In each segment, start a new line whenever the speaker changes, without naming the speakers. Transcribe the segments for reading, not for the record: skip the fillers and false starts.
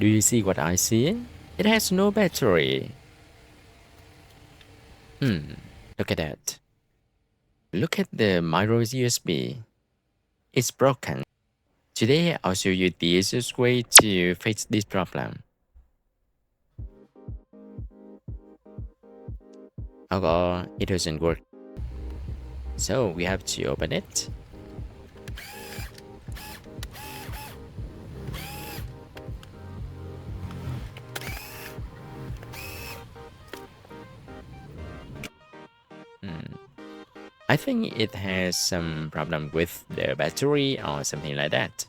Do you see what I see? It has no battery. Look at that. Look at the micro USB. It's broken. Today, I'll show you the easiest way to fix this problem. However, it doesn't work. So we have to open it. I think it has some problem with the battery or something like that.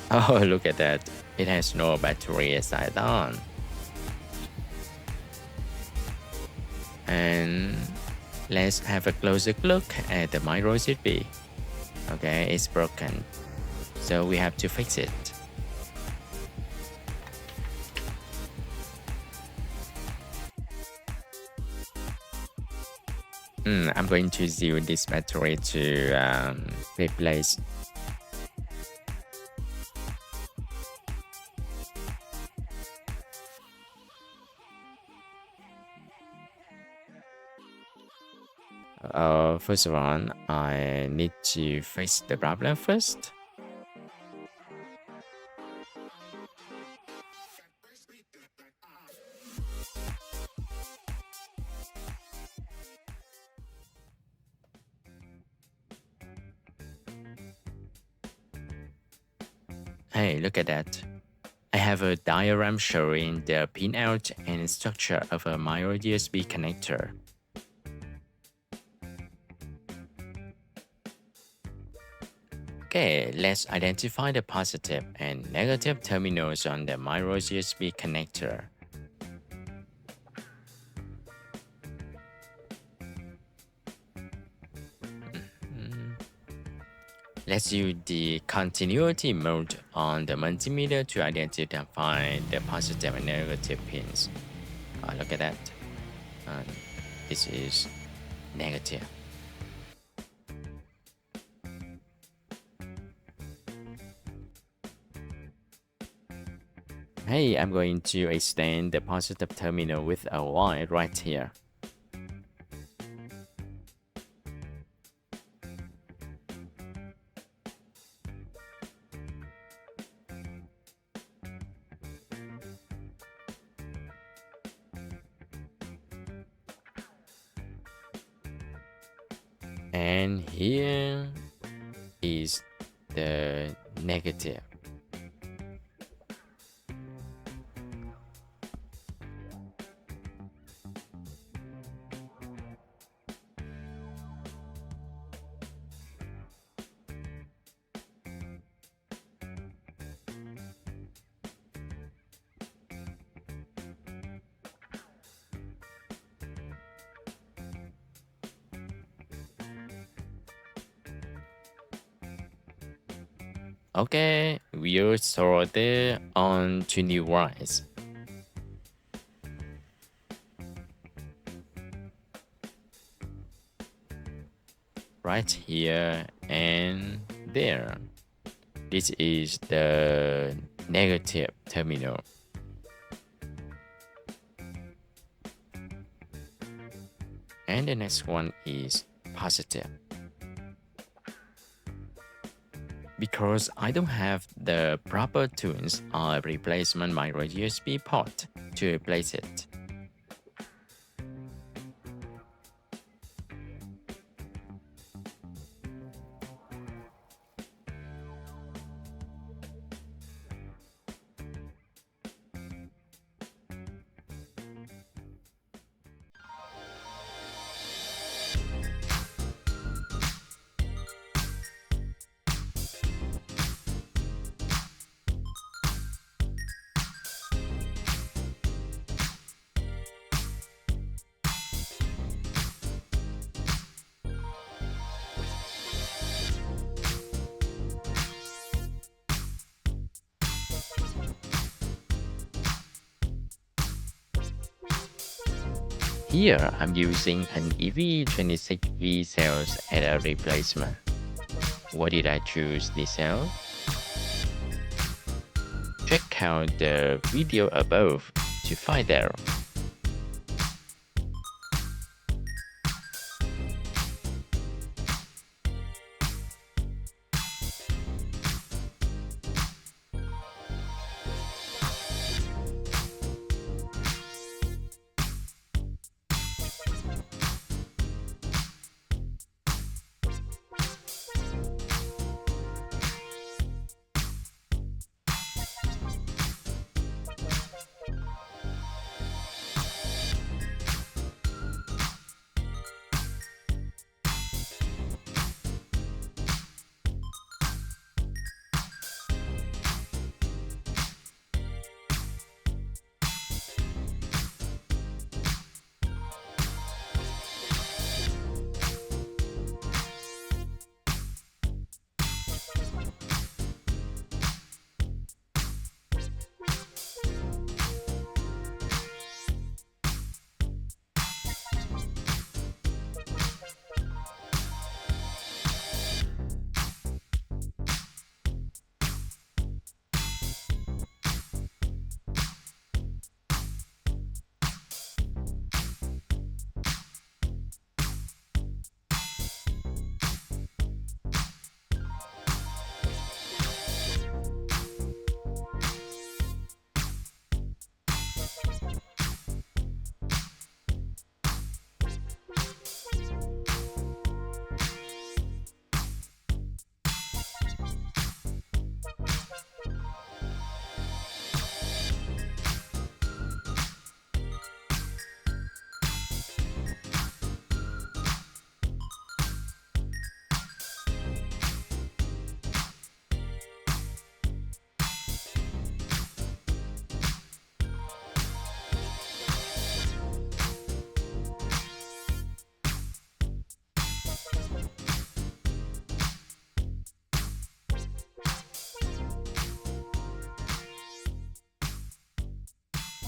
Oh, look at that. It has no battery as I thought. And let's have a closer look at the micro USB. Okay, it's broken. So we have to fix it. I'm going to use this battery to replace. First of all, I need to fix the problem first. Hey, look at that. I have a diagram showing the pinout and structure of a micro USB connector. Okay, let's identify the positive and negative terminals on the micro USB connector. Let's use the continuity mode on the multimeter to identify the positive and negative pins. Look at that. This is negative. Hey, I'm going to extend the positive terminal with a wire right here. And here is the negative. Okay, we'll sort it on to new wires. Right here and there. This is the negative terminal. And the next one is positive. Because I don't have the proper tools or replacement micro USB port to replace it. Here, I'm using an EV26V cells as a replacement. Why did I choose this cell? Check out the video above to find out.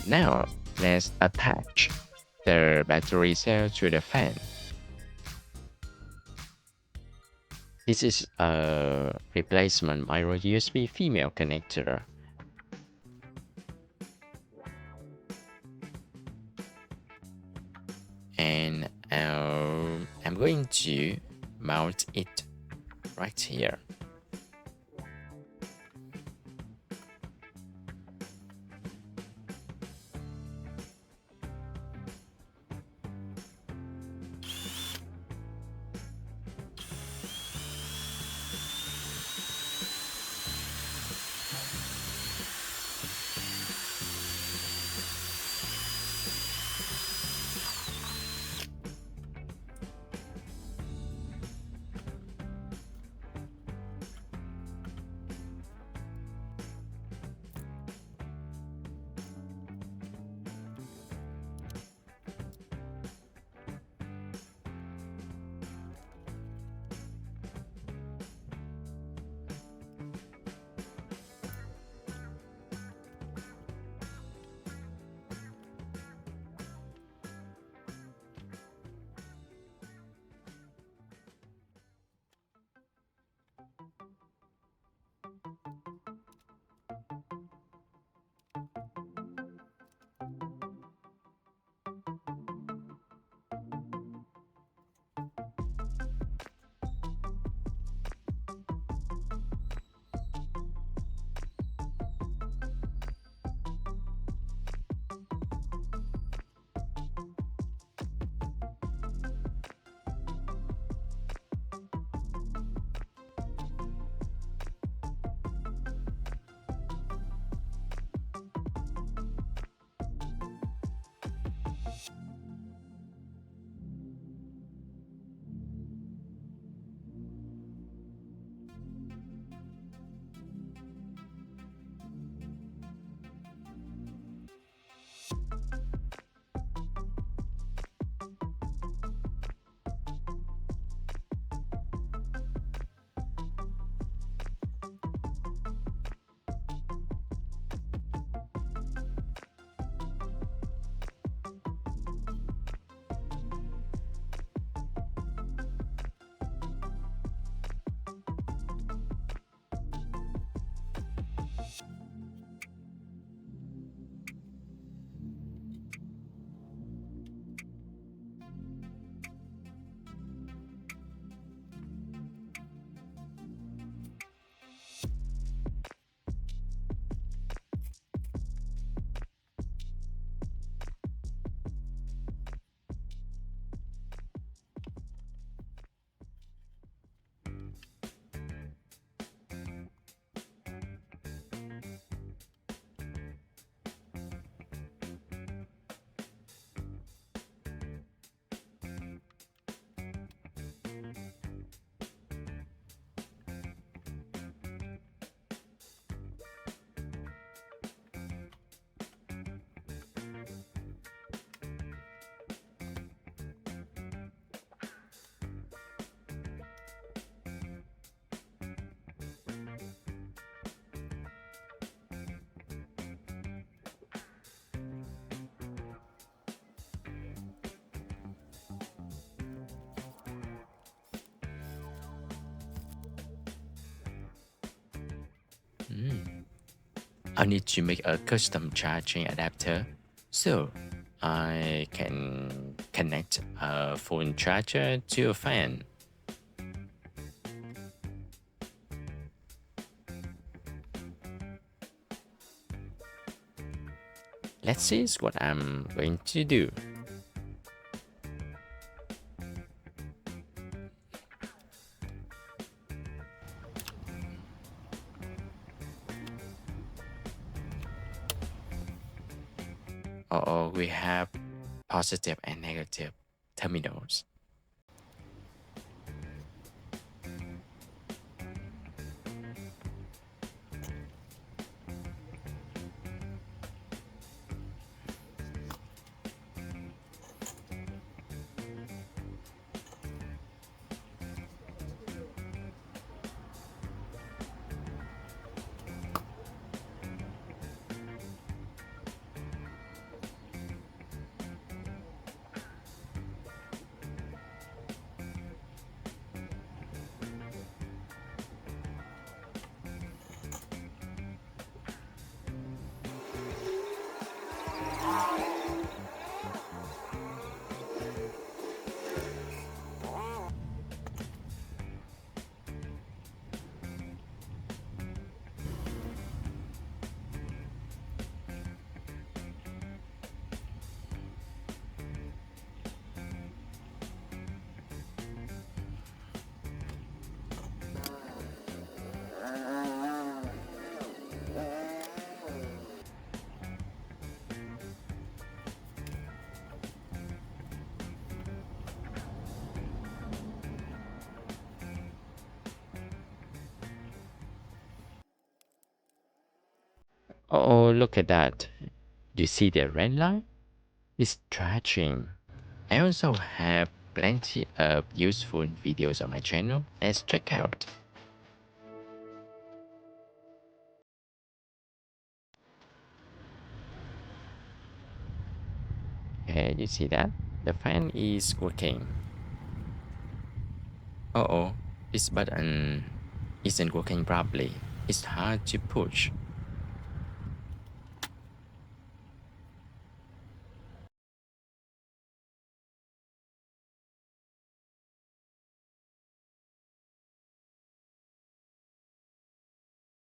Now, let's attach the battery cell to the fan. This is a replacement micro USB female connector. And I'm going to mount it right here. I need to make a custom charging adapter so I can connect a phone charger to a fan. Let's see what I'm going to do. We have positive and negative terminals. Oh, look at that. Do you see the red line? It's stretching. I also have plenty of useful videos on my channel. Let's check out. Okay, you see that? The fan is working. Oh, this button isn't working properly. It's hard to push.